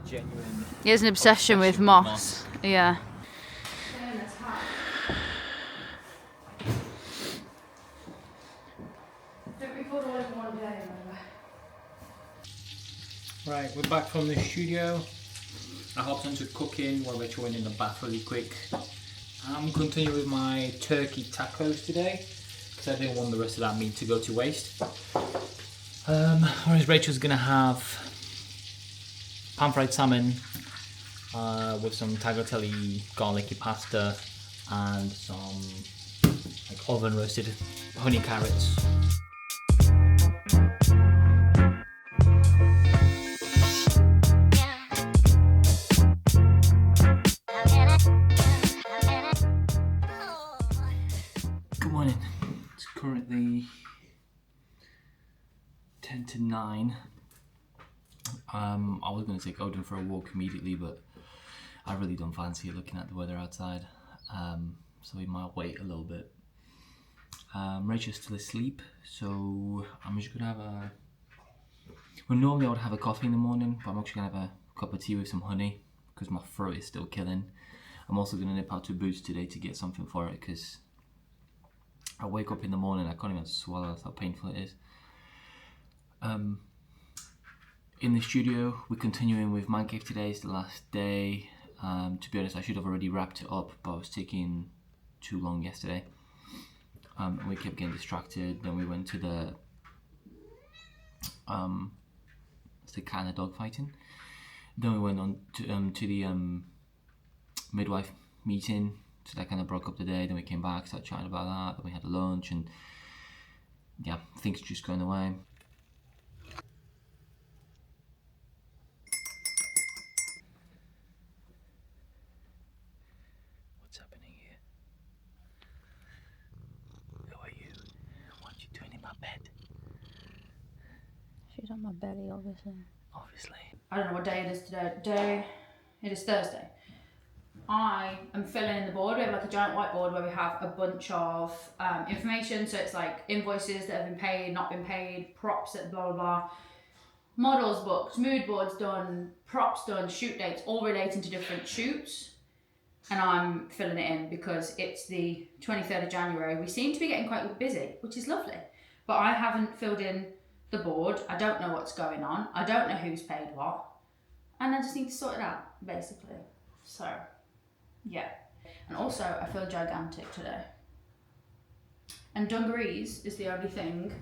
genuine... He has an obsession with moss. Yeah. Right, we're back from the studio. I hopped onto cooking while Rachel went in the bath really quick. I'm continuing with my turkey tacos today because I didn't want the rest of that meat to go to waste. Whereas Rachel's gonna have pan-fried salmon with some tagliatelle garlicky pasta and some like oven roasted honey carrots. Good morning. It's currently 10 to 9. I was going to take Odin for a walk immediately, but I really don't fancy looking at the weather outside, so we might wait a little bit. Rachel's still asleep, so I'm just going to have a... Well, normally I would have a coffee in the morning, but I'm actually going to have a cup of tea with some honey, because my throat is still killing. I'm also going to nip out to Boots today to get something for it, because I wake up in the morning, I can't even swallow, that's how painful it is. In the studio, we're continuing with Man Cave today. It's the last day. To be honest, I should have already wrapped it up, but I was taking too long yesterday. And we kept getting distracted. Then we went to the kind of dog fighting. Then we went on to the midwife meeting. So that kind of broke up the day. Then we came back, started chatting about that. Then we had lunch, and yeah, things just going away. What's happening here? Who are you? What are you doing in my bed? She's on my belly, obviously. Obviously. I don't know what day it is today. It is Thursday. I am filling in the board. We have like a giant whiteboard where we have a bunch of information. So it's like invoices that have been paid, not been paid, props that blah, blah, blah. Models booked, mood boards done, props done, shoot dates, all relating to different shoots. And I'm filling it in because it's the 23rd of January. We seem to be getting quite busy, which is lovely. But I haven't filled in the board. I don't know what's going on. I don't know who's paid what. And I just need to sort it out, basically. So... yeah, and also I feel gigantic today. And dungarees is the only thing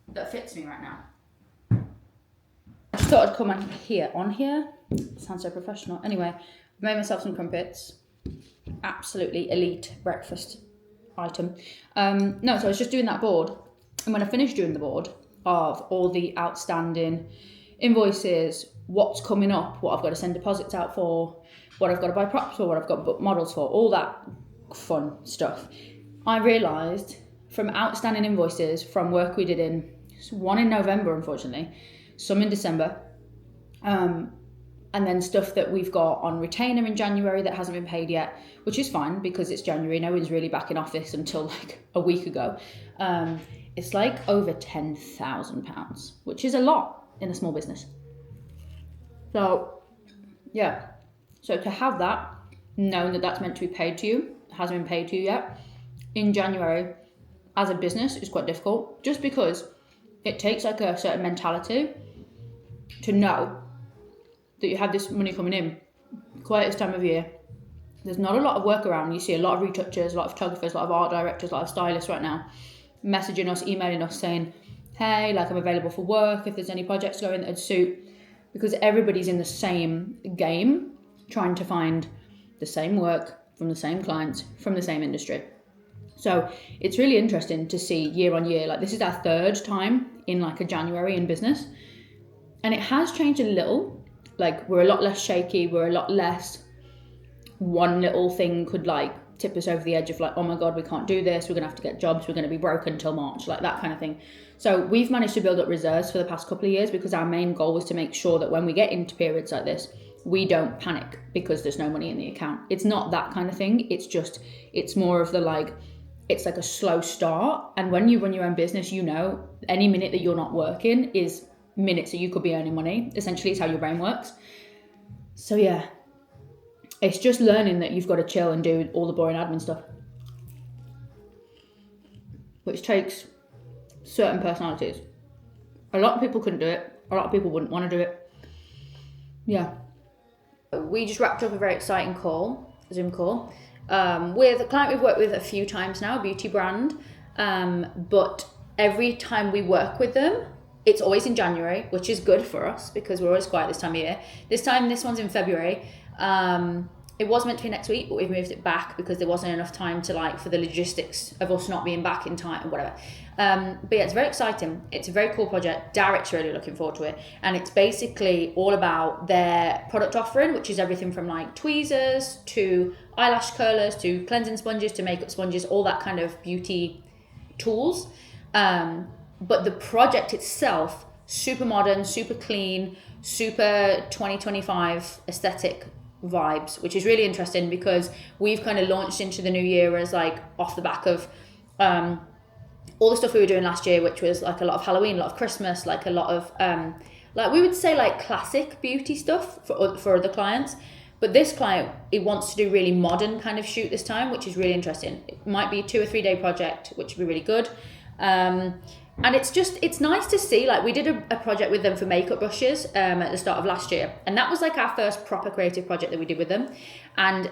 that fits me right now. I just thought I'd come on here. Sounds so professional. Anyway, I've made myself some crumpets. Absolutely elite breakfast item. No, so I was just doing that board. And when I finished doing the board of all the outstanding invoices, what's coming up, what I've got to send deposits out for, what I've got to buy props for, what I've got to book models for, all that fun stuff, I realised from outstanding invoices from work we did one in November, unfortunately, some in December, and then stuff that we've got on retainer in January that hasn't been paid yet, which is fine because it's January. No one's really back in office until like a week ago. It's like over £10,000, which is a lot in a small business. So, yeah. So to have that, knowing that that's meant to be paid to you, hasn't been paid to you yet, in January, as a business, is quite difficult. Just because it takes like a certain mentality to know that you have this money coming in quite this time of year. There's not a lot of work around. You see a lot of retouchers, a lot of photographers, a lot of art directors, a lot of stylists right now messaging us, emailing us saying, hey, like I'm available for work if there's any projects going that'd suit, because everybody's in the same game trying to find the same work from the same clients from the same industry. So it's really interesting to see year on year, like this is our third time in like a January in business, and it has changed a little. Like we're a lot less shaky, we're a lot less one little thing could like tip us over the edge of like, oh my God, we can't do this, we're gonna have to get jobs, we're gonna be broken until March, like that kind of thing. So we've managed to build up reserves for the past couple of years because our main goal was to make sure that when we get into periods like this, we don't panic because there's no money in the account. It's not that kind of thing, it's more of the like, it's like a slow start. And when you run your own business, you know, any minute that you're not working is minutes that you could be earning money. Essentially, is how your brain works. So yeah, it's just learning that you've got to chill and do all the boring admin stuff, which takes certain personalities. A lot of people couldn't do it. A lot of people wouldn't want to do it. Yeah. We just wrapped up a very exciting Zoom call, with a client we've worked with a few times now, a beauty brand. But every time we work with them, it's always in January, which is good for us because we're always quiet this time of year. This one's in February. It was meant to be next week, but we've moved it back because there wasn't enough time to like for the logistics of us not being back in time or whatever. But yeah, it's very exciting. It's a very cool project. Darek's really looking forward to it. And it's basically all about their product offering, which is everything from like tweezers to eyelash curlers to cleansing sponges to makeup sponges, all that kind of beauty tools. But the project itself, super modern, super clean, super 2025 aesthetic vibes, which is really interesting because we've kind of launched into the new year as like off the back of all the stuff we were doing last year, which was like a lot of Halloween, a lot of Christmas, like a lot of like we would say like classic beauty stuff for other clients. But this client, it wants to do really modern kind of shoot this time, which is really interesting. It might be a 2 or 3 day project, which would be really good. And it's nice to see, like we did a project with them for makeup brushes at the start of last year. And that was like our first proper creative project that we did with them. And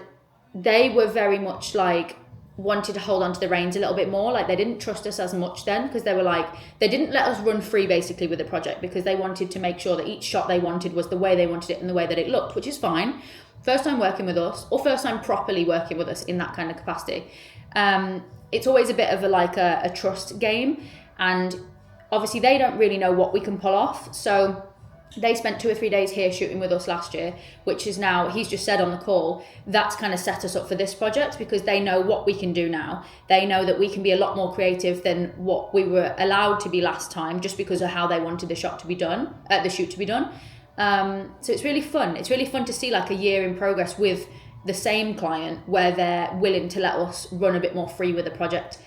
they were very much like wanted to hold on to the reins a little bit more. Like they didn't trust us as much then because they were like, they didn't let us run free basically with the project because they wanted to make sure that each shot they wanted was the way they wanted it and the way that it looked, which is fine. First time working with us or first time properly working with us in that kind of capacity. It's always a bit of a trust game. And obviously they don't really know what we can pull off. So they spent 2 or 3 days here shooting with us last year, which is now, he's just said on the call, that's kind of set us up for this project because they know what we can do now. They know that we can be a lot more creative than what we were allowed to be last time just because of how they wanted the shoot to be done. So it's really fun. It's really fun to see like a year in progress with the same client where they're willing to let us run a bit more free with the project,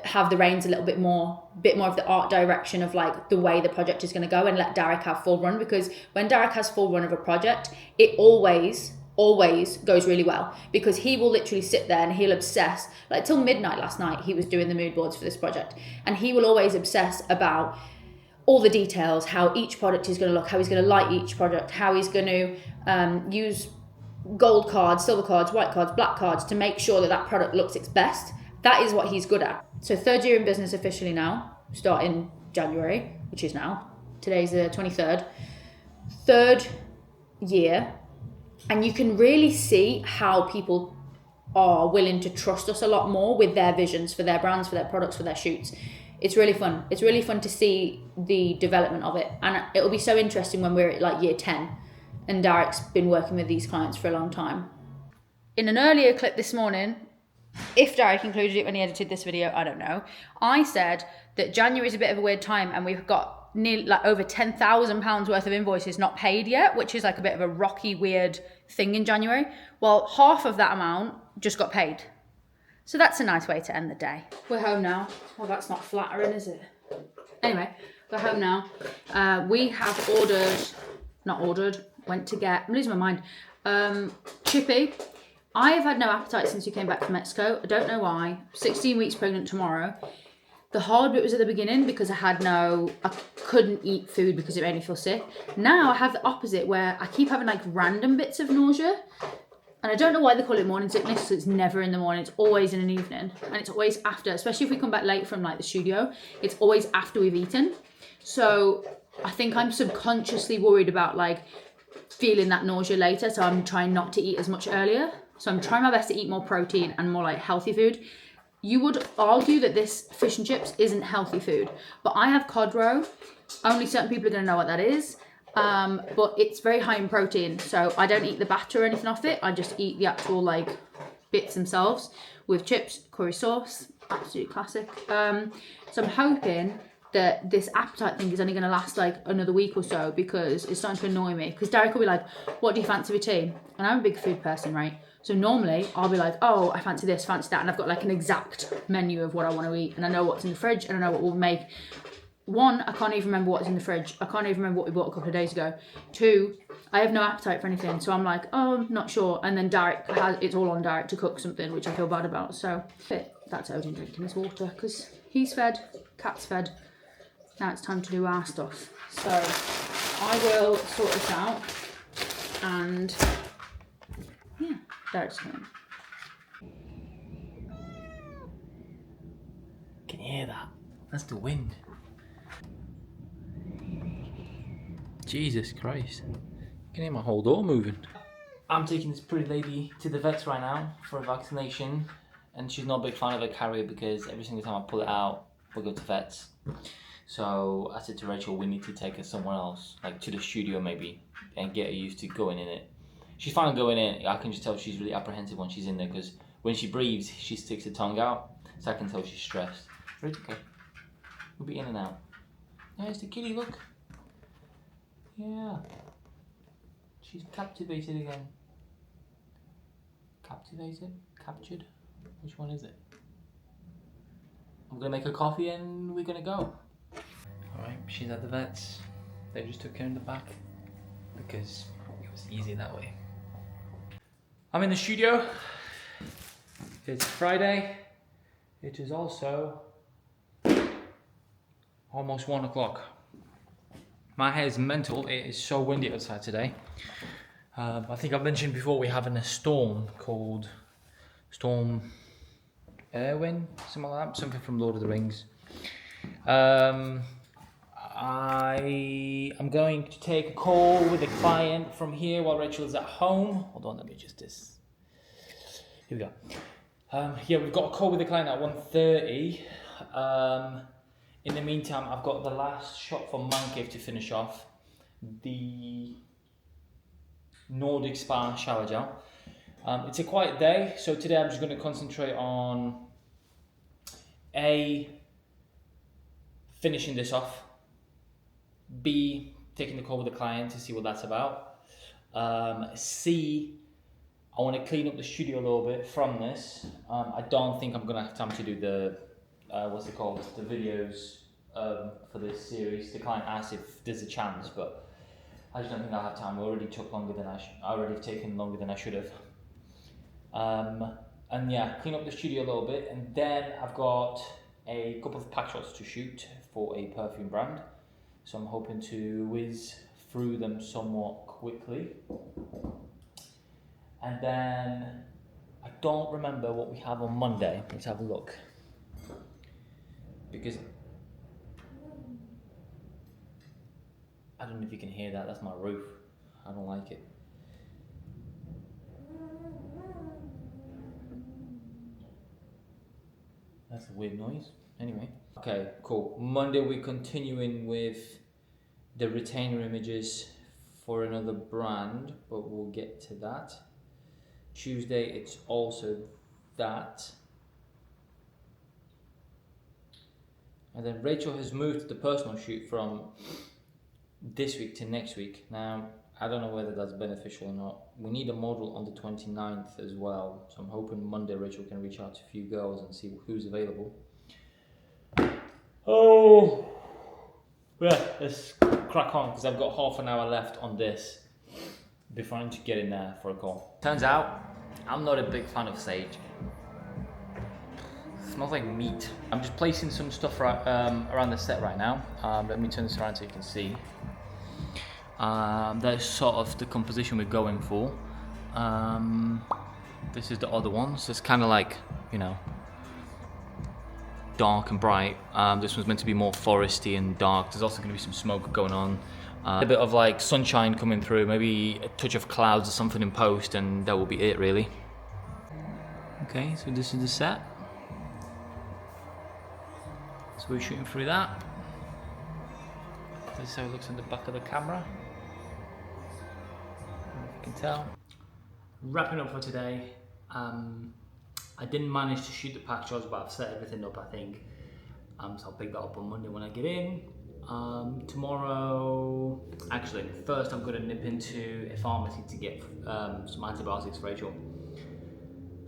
have the reins a little bit more of the art direction of like the way the project is going to go and let Darek have full run, because when Darek has full run of a project, it always goes really well because he will literally sit there and he'll obsess, like till midnight last night he was doing the mood boards for this project, and he will always obsess about all the details, how each product is going to look, how he's going to light each product, how he's going to use gold cards, silver cards, white cards, black cards to make sure that that product looks its best. That is what he's good at. So 3rd year in business officially now, starting January, which is now. Today's the 23rd. 3rd year. And you can really see how people are willing to trust us a lot more with their visions for their brands, for their products, for their shoots. It's really fun. It's really fun to see the development of it. And it'll be so interesting when we're at like year 10 and Darek's been working with these clients for a long time. In an earlier clip this morning, if Derek included it when he edited this video, I don't know. I said that January is a bit of a weird time and we've got nearly like over £10,000 worth of invoices not paid yet, which is like a bit of a rocky, weird thing in January. Well, half of that amount just got paid. So that's a nice way to end the day. We're home now. Well, that's not flattering, is it? Anyway, we're home now. We have went to get, I'm losing my mind, Chippy. I have had no appetite since we came back from Mexico. I don't know why. 16 weeks pregnant tomorrow. The hard bit was at the beginning because I couldn't eat food because it made me feel sick. Now I have the opposite where I keep having like random bits of nausea. And I don't know why they call it morning sickness, because it's never in the morning, it's always in an evening. And it's always after, especially if we come back late from like the studio, it's always after we've eaten. So I think I'm subconsciously worried about like feeling that nausea later. So I'm trying not to eat as much earlier. So I'm trying my best to eat more protein and more like healthy food. You would argue that this fish and chips isn't healthy food, but I have cod roe. Only certain people are going to know what that is. But it's very high in protein, so I don't eat the batter or anything off it. I just eat the actual like bits themselves with chips, curry sauce, absolute classic. So I'm hoping that this appetite thing is only going to last like another week or so, because it's starting to annoy me. Because Derek will be like, what do you fancy for tea? And I'm a big food person, right? So normally I'll be like, oh, I fancy this, fancy that. And I've got like an exact menu of what I want to eat. And I know what's in the fridge and I know what we'll make. One, I can't even remember what's in the fridge. I can't even remember what we bought a couple of days ago. Two, I have no appetite for anything. So I'm like, oh, I'm not sure. And then it's all on Derek to cook something, which I feel bad about. So that's Odin drinking his water because he's fed, cat's fed. Now it's time to do our stuff. So I will sort this out and yeah, Derek's coming. Can you hear that? That's the wind. Jesus Christ. I can hear my whole door moving. I'm taking this pretty lady to the vets right now for a vaccination, and she's not a big fan of a carrier because every single time I pull it out, we'll go to vets. So I said to Rachel, we need to take her somewhere else, like to the studio maybe, and get her used to going in it. She's fine going in. I can just tell she's really apprehensive when she's in there because when she breathes, she sticks her tongue out, so I can tell she's stressed. But it's okay. We'll be in and out. There's the kitty, look. Yeah. She's captivated again. Captivated? Captured? Which one is it? I'm gonna make her coffee and we're gonna go. Alright, she's at the vets. They just took her in the back because it was easy that way. I'm in the studio. It's Friday. It is also almost 1 o'clock. My hair is mental. It is so windy outside today. I think I've mentioned before we're having a storm called Storm Erwin, something like that, something from Lord of the Rings. I am going to take a call with a client from here while Rachel is at home. Hold on, let me just this. Here we go. Yeah, we've got a call with a client at 1:30. In the meantime, I've got the last shot for Man Cave to finish off. The Nordic Spa shower gel. It's a quiet day, so today I'm just going to concentrate on A, finishing this off, B, taking the call with the client to see what that's about, C, I want to clean up the studio a little bit from this. I don't think I'm going to have time to do the the videos for this series. The client asked if there's a chance, but I just don't think I'll have time. I already took longer than I already have taken longer than I should have. And yeah, clean up the studio a little bit, and then I've got a couple of pack shots to shoot for a perfume brand. So I'm hoping to whiz through them somewhat quickly. And then I don't remember what we have on Monday. Let's have a look. Because I don't know if you can hear that, that's my roof. I don't like it. That's a weird noise. Anyway. Okay, cool. Monday we're continuing with the retainer images for another brand, but we'll get to that. Tuesday it's also that. And then Rachel has moved the personal shoot from this week to next week. Now, I don't know whether that's beneficial or not. We need a model on the 29th as well. So I'm hoping Monday Rachel can reach out to a few girls and see who's available. Oh, yeah, let's crack on because I've got half an hour left on this before I need to get in there for a call. Turns out, I'm not a big fan of sage. It smells like meat. I'm just placing some stuff around the set right now. Let me turn this around so you can see. That's sort of the composition we're going for. This is the other one, so it's kind of like, you know, dark and bright. This one's meant to be more foresty and dark. There's also going to be some smoke going on. A bit of like sunshine coming through, maybe a touch of clouds or something in post, and that will be it really. Okay, so this is the set. So we're shooting through that. This is how it looks on the back of the camera. You can tell. Wrapping up for today. I didn't manage to shoot the pack shots, but I've set everything up, I think. So I'll pick that up on Monday when I get in. Tomorrow, actually, first I'm going to nip into a pharmacy to get some antibiotics for Rachel.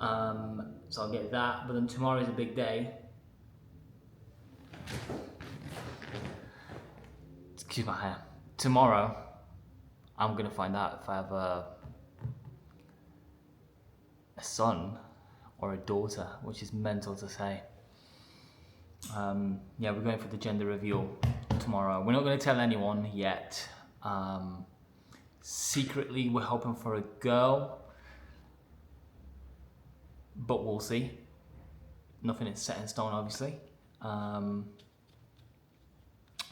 So I'll get that, but then tomorrow is a big day. Excuse my hair. Tomorrow, I'm going to find out if I have a son or a daughter, which is mental to say. Yeah, we're going for the gender reveal tomorrow. We're not going to tell anyone yet. Secretly, we're hoping for a girl, but we'll see. Nothing is set in stone, obviously.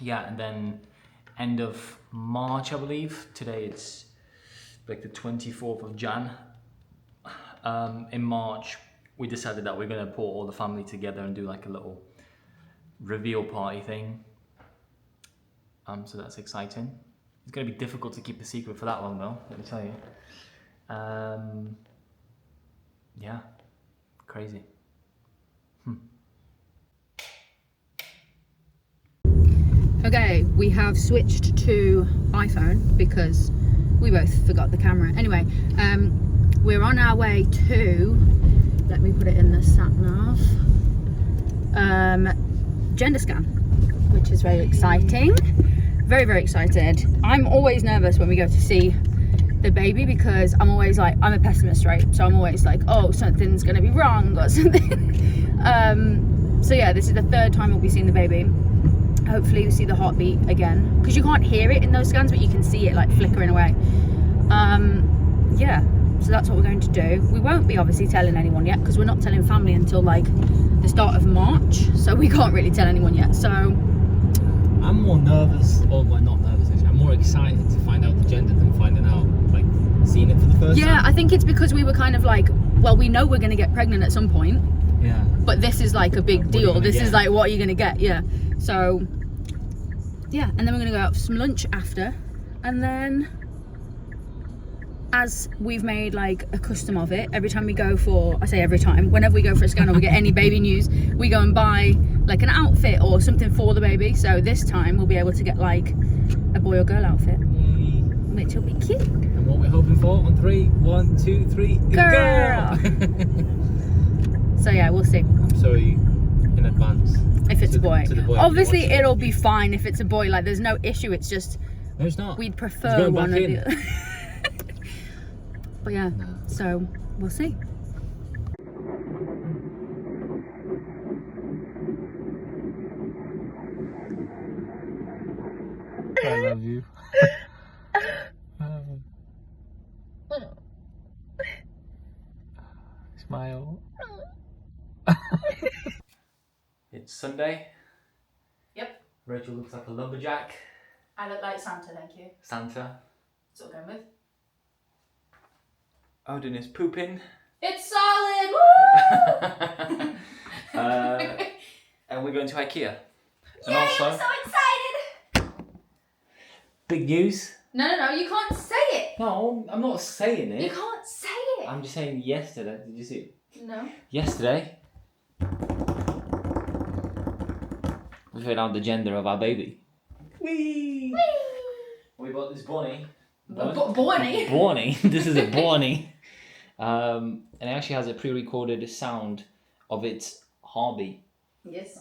Yeah, and then end of March, I believe. Today it's like the 24th of Jan. In March, we decided that we're going to put all the family together and do like a little reveal party thing. So that's exciting. It's going to be difficult to keep a secret for that long though, let me tell you. Yeah, crazy. Okay, we have switched to iPhone because we both forgot the camera. Anyway, we're on our way to, let me put it in the sat nav, gender scan, which is very exciting. Very, very excited. I'm always nervous when we go to see the baby because I'm always like, I'm a pessimist, right? So I'm always like, oh, something's gonna be wrong or something. So yeah, this is the third time we'll be seeing the baby. Hopefully you see the heartbeat again, because you can't hear it in those scans, but you can see it like flickering away. Yeah, so that's what we're going to do. We won't be obviously telling anyone yet because we're not telling family until like the start of March, so we can't really tell anyone yet. So I'm more nervous, or well, not nervous actually, I'm more excited to find out the gender than finding out, like, seeing it for the first time. Yeah, I think it's because we were kind of like, well, we know we're going to get pregnant at some point. Yeah. But this is like a big deal. This is like, what are you going to get? Yeah. So, yeah, and then we're going to go out for some lunch after. And then, as we've made like a custom of it, every time we go for, I say every time, whenever we go for a scan or we get any baby news, we go and buy like an outfit or something for the baby. So this time we'll be able to get like a boy or girl outfit, which will be cute. And what we're hoping for on 3, 1, 2, 3, girl. So yeah, we'll see. I'm sorry in advance. If it's a boy. To the boy. Obviously it'll be fine if it's a boy, like there's no issue, it's just, no, it's not. We'd prefer one or the other. But yeah, No. So we'll see. I love you. Smile. It's Sunday. Yep. Rachel looks like a lumberjack. I look like Santa, thank you. Santa. That's what I'm going with. Odin is pooping. It's solid! Woo! And we're going to Ikea. And Yay, also, I'm so excited! big news. No, you can't say it! No, I'm not saying it. You can't say it! I'm just saying yesterday. Did you see it? No. Yesterday, We found out the gender of our baby. Whee! We bought this bunny. Bonnie? Bonnie. This is a bunny. And it actually has a pre-recorded sound of its heartbeat. Yes.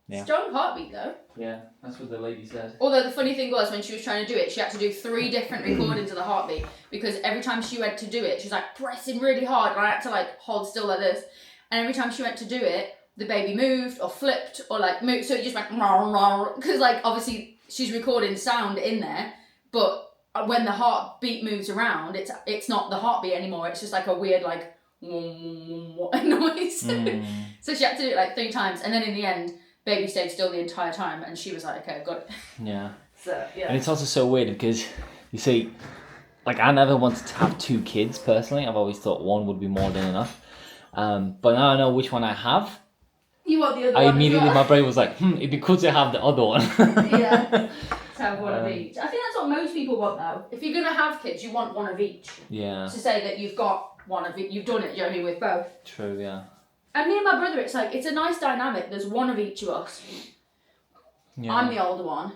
Yeah. Strong heartbeat though. Yeah, that's what the lady said. Although the funny thing was, when she was trying to do it, she had to do 3 different recordings of the heartbeat, because every time she went to do it, she was like pressing really hard, and I had to like hold still like this. And every time she went to do it, the baby moved or flipped or like moved, so it just went because like obviously she's recording sound in there, but when the heartbeat moves around, it's not the heartbeat anymore. It's just like a weird like noise. So she had to do it like 3 times, and then in the end, baby stayed still the entire time, and she was like, "Okay, I've got it." Yeah. So yeah. And it's also so weird because you see, like I never wanted to have 2 kids personally. I've always thought 1 would be more than enough. But now I know which one I have. You want the other I one? immediately, as well? my brain was like, it'd be cool to have the other one. Yeah. To have one of each. I think that's what most people want though. If you're gonna have kids, you want one of each. Yeah. To say that you've got one of each, you've done it, Johnny, with both. True. Yeah. And me and my brother, it's like, it's a nice dynamic. There's one of each of us. Yeah. I'm the older one.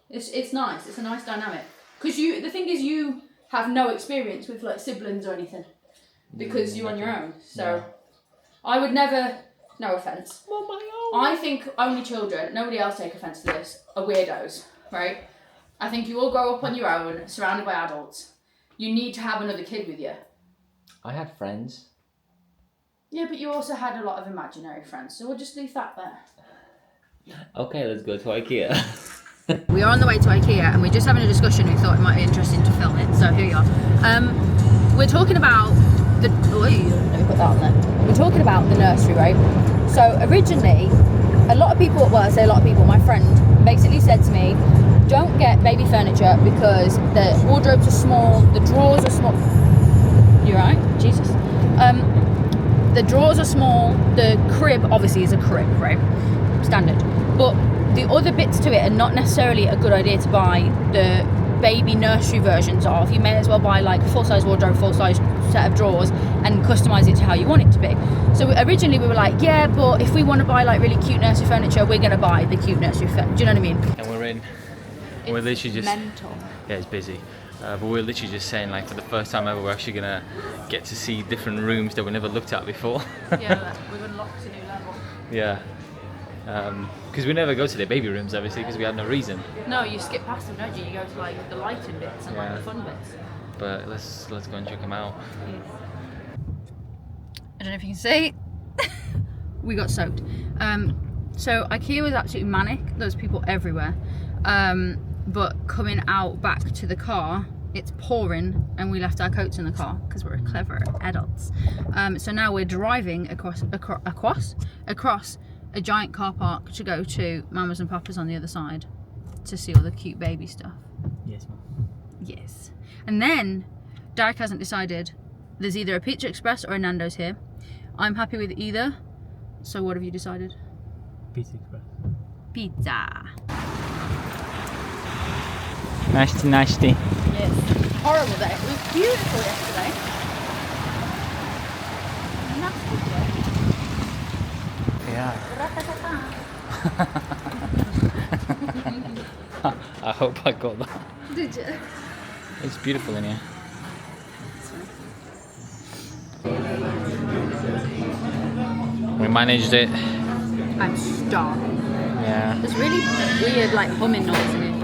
It's nice. It's a nice dynamic. Because the thing is, you have no experience with like siblings or anything. Because you're on your own. So, I would never, no offence. I think only children, nobody else take offence to this, are weirdos, right? I think you all grow up on your own, surrounded by adults. You need to have another kid with you. I had friends. Yeah, but you also had a lot of imaginary friends, so we'll just leave that there. Okay, let's go to Ikea. We are on the way to Ikea, and we're just having a discussion. We thought it might be interesting to film it, so here we are. We're talking about the... let me put that on there. We're talking about the nursery, right? So originally, a lot of people, well I say a lot of people, my friend basically said to me, don't get baby furniture because the wardrobes are small, the drawers are small. You right? Jesus. The drawers are small, the crib obviously is a crib, right? Standard. But the other bits to it are not necessarily a good idea to buy the baby nursery versions of. You may as well buy like a full-size wardrobe, full-size set of drawers and customise it to how you want it to be. So originally we were like, yeah, but if we want to buy like really cute nursery furniture, we're going to buy the cute nursery furniture. Do you know what I mean? And we're literally just... mental. Yeah, it's busy. But we're literally just saying, like, for the first time ever, we're actually going to get to see different rooms that we never looked at before. Yeah, we've unlocked a new level. Yeah. Because we never go to the baby rooms, obviously, because we had no reason. No, you skip past them, don't you? You go to like the lighting bits and like the fun bits. But let's go and check them out. I don't know if you can see. We got soaked. So Ikea was absolutely manic. There was people everywhere. But coming out back to the car, it's pouring, and we left our coats in the car because we're clever adults. So now we're driving across a giant car park to go to Mama's and Papa's on the other side to see all the cute baby stuff. Yes, ma'am. Yes. And then Darek hasn't decided. There's either a Pizza Express or a Nando's here. I'm happy with either. So what have you decided? Pizza Express. Pizza. Nasty, nasty. Yes. Horrible day. It was beautiful yesterday. Nasty day. Yeah. I hope I got that. Did you? It's beautiful in here. We managed it. I'm starved. Yeah. There's really weird like humming noise in it.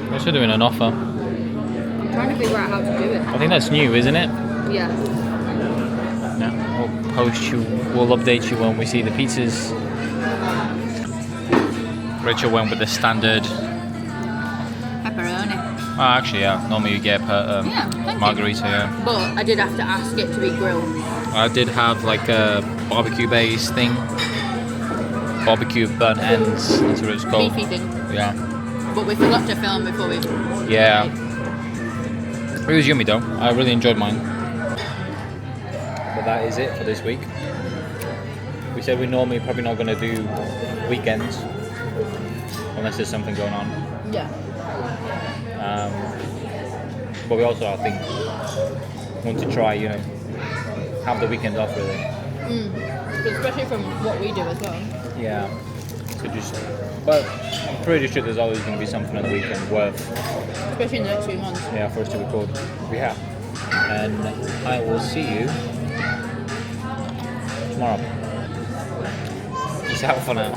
We're also doing an offer. I'm trying to figure out how to do it. I think that's new, isn't it? Yeah. Yeah. We'll update you when we see the pizzas. Rachel went with the standard. Pepperoni. Oh, actually, yeah. Normally you get margarita, yeah. But I did have to ask it to be grilled. I did have like a barbecue base thing. Barbecue burnt ends. That's what it's called. Beefy thing. Yeah. But we forgot to film before we... Yeah. It was yummy though. I really enjoyed mine. But that is it for this week. We said we're normally probably not going to do weekends unless there's something going on. Yeah. But we also, I think, want to try, have the weekend off really. But especially from what we do as well. Yeah. So but I'm pretty sure there's always going to be something on the weekend worth, Especially in the next few months. yeah, for us to record. Yeah. And I will see you tomorrow. Just have fun now.